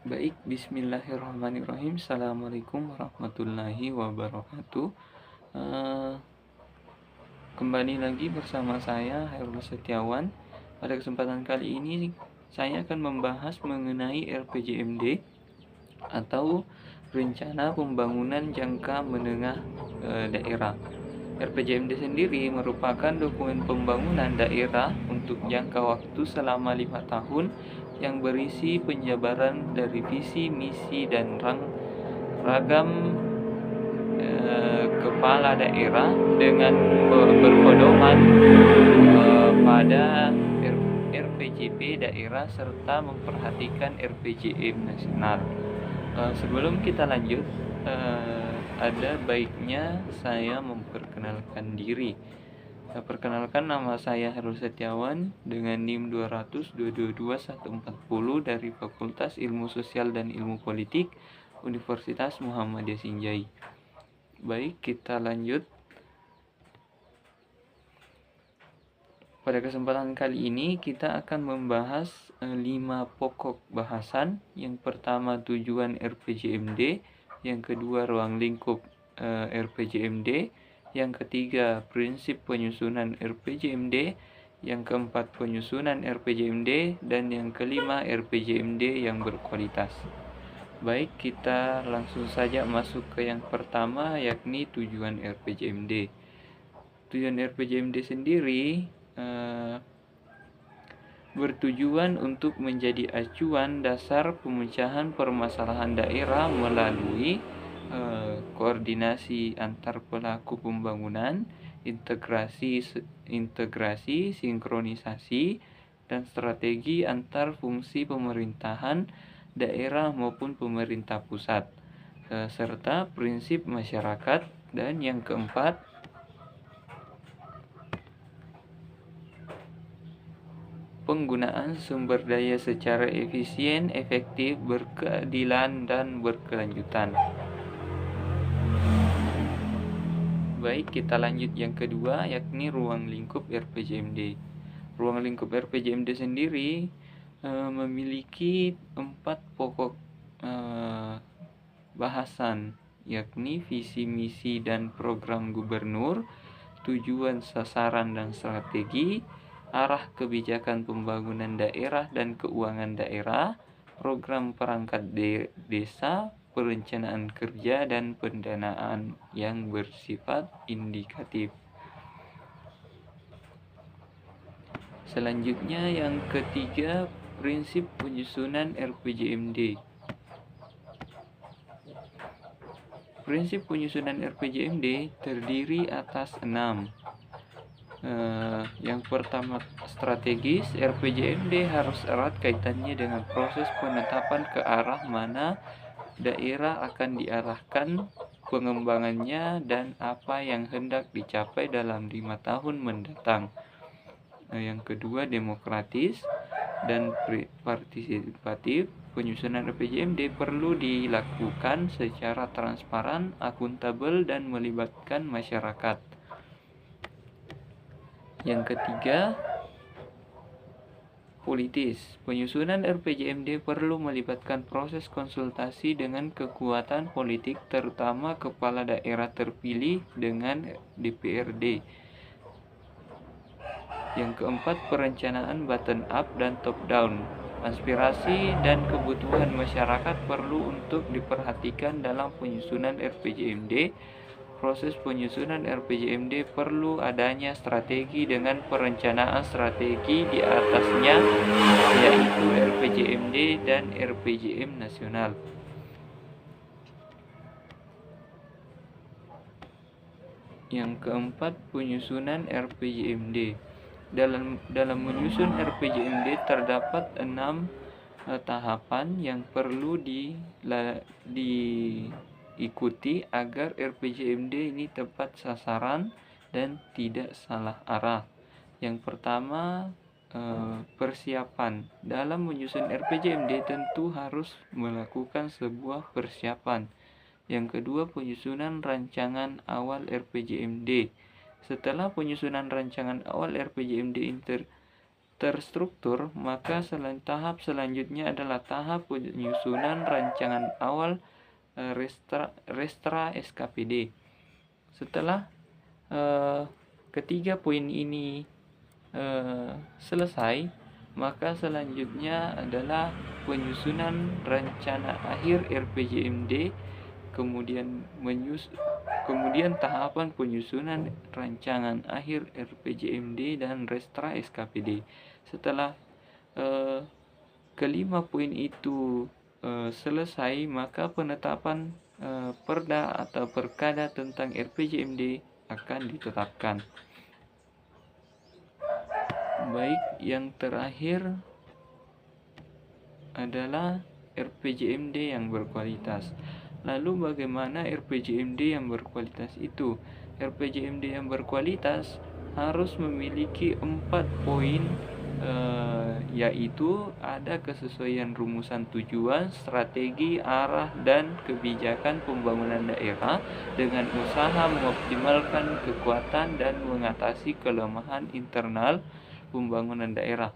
Baik, bismillahirrahmanirrahim. Assalamualaikum warahmatullahi wabarakatuh. Eh, Kembali lagi bersama saya, Hairul Setiawan. Pada kesempatan kali ini, saya akan membahas mengenai RPJMD atau Rencana Pembangunan Jangka Menengah Daerah. RPJMD sendiri merupakan dokumen pembangunan daerah untuk jangka waktu selama 5 tahun yang berisi penjabaran dari visi, misi, dan ragam kepala daerah dengan berpedoman pada RPJP daerah serta memperhatikan RPJM nasional. Sebelum kita lanjut, ada baiknya saya memperkenalkan diri. Perkenalkan, nama saya Hairul Setiawan dengan NIM 200222140 dari Fakultas Ilmu Sosial dan Ilmu Politik Universitas Muhammadiyah Sinjai. Baik, kita lanjut. Pada kesempatan kali ini kita akan membahas 5 pokok bahasan. Yang pertama, tujuan RPJMD, yang kedua, ruang lingkup RPJMD, yang ketiga, prinsip penyusunan RPJMD, yang keempat, penyusunan RPJMD, dan yang kelima, RPJMD yang berkualitas. Baik, kita langsung saja masuk ke yang pertama, yakni tujuan RPJMD. Tujuan RPJMD sendiri bertujuan untuk menjadi acuan dasar pemecahan permasalahan daerah melalui koordinasi antar pelaku pembangunan, integrasi, sinkronisasi, dan strategi antar fungsi pemerintahan daerah maupun pemerintah pusat, serta prinsip masyarakat. Dan yang keempat, penggunaan sumber daya secara efisien, efektif, berkeadilan, dan berkelanjutan. Baik, kita lanjut yang kedua, yakni ruang lingkup RPJMD. Ruang lingkup RPJMD sendiri memiliki 4 pokok bahasan, yakni visi, misi, dan program gubernur, tujuan, sasaran, dan strategi, arah kebijakan pembangunan daerah dan keuangan daerah, program perangkat desa, perencanaan kerja, dan pendanaan yang bersifat indikatif. Selanjutnya, yang ketiga, prinsip penyusunan RPJMD. Prinsip penyusunan RPJMD terdiri atas 6. Yang pertama, strategis. RPJMD harus erat kaitannya dengan proses penetapan ke arah mana daerah akan diarahkan pengembangannya dan apa yang hendak dicapai dalam 5 tahun mendatang. Yang kedua, demokratis dan partisipatif. Penyusunan RPJMD perlu dilakukan secara transparan, akuntabel, dan melibatkan masyarakat. Yang ketiga, politis. Penyusunan RPJMD perlu melibatkan proses konsultasi dengan kekuatan politik, terutama kepala daerah terpilih dengan DPRD. Yang keempat, perencanaan bottom up dan top down. Aspirasi dan kebutuhan masyarakat perlu untuk diperhatikan dalam penyusunan RPJMD. Proses penyusunan RPJMD perlu adanya strategi dengan perencanaan strategi di atasnya, yaitu RPJMD dan RPJM nasional. Yang keempat, penyusunan RPJMD. Dalam menyusun RPJMD terdapat 6 tahapan yang perlu diikuti agar RPJMD ini tepat sasaran dan tidak salah arah. Yang pertama, persiapan. Dalam menyusun RPJMD tentu harus melakukan sebuah persiapan. Yang kedua, penyusunan rancangan awal RPJMD. Setelah penyusunan rancangan awal RPJMD terstruktur, maka tahap selanjutnya adalah tahap penyusunan rancangan awal Restra SKPD. Setelah ketiga poin ini selesai, maka selanjutnya adalah penyusunan rencana akhir RPJMD, kemudian tahapan penyusunan rancangan akhir RPJMD dan Restra SKPD. Setelah kelima poin itu selesai, maka penetapan perda atau perkada tentang RPJMD akan ditetapkan. Baik, yang terakhir adalah RPJMD yang berkualitas. Lalu bagaimana RPJMD yang berkualitas itu? RPJMD yang berkualitas harus memiliki 4 poin, yaitu ada kesesuaian rumusan tujuan, strategi, arah, dan kebijakan pembangunan daerah dengan usaha mengoptimalkan kekuatan dan mengatasi kelemahan internal pembangunan daerah.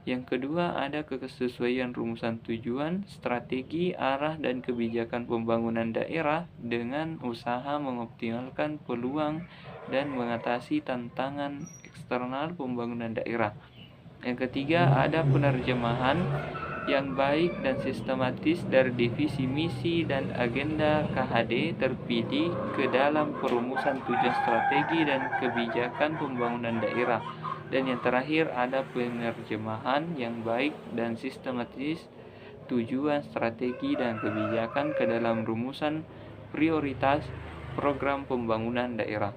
Yang kedua, ada kesesuaian rumusan tujuan, strategi, arah, dan kebijakan pembangunan daerah dengan usaha mengoptimalkan peluang dan mengatasi tantangan eksternal pembangunan daerah. Yang ketiga, ada penerjemahan yang baik dan sistematis dari divisi misi dan agenda KHD terpilih ke dalam perumusan tujuan strategi dan kebijakan pembangunan daerah. Dan yang terakhir, ada penerjemahan yang baik dan sistematis tujuan strategi dan kebijakan ke dalam rumusan prioritas program pembangunan daerah.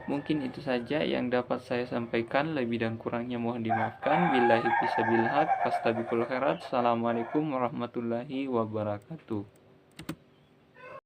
Mungkin itu saja yang dapat saya sampaikan, lebih dan kurangnya mohon dimaafkan. Billahi fisabilillah, fastabiqul khairat. Assalamualaikum warahmatullahi wabarakatuh.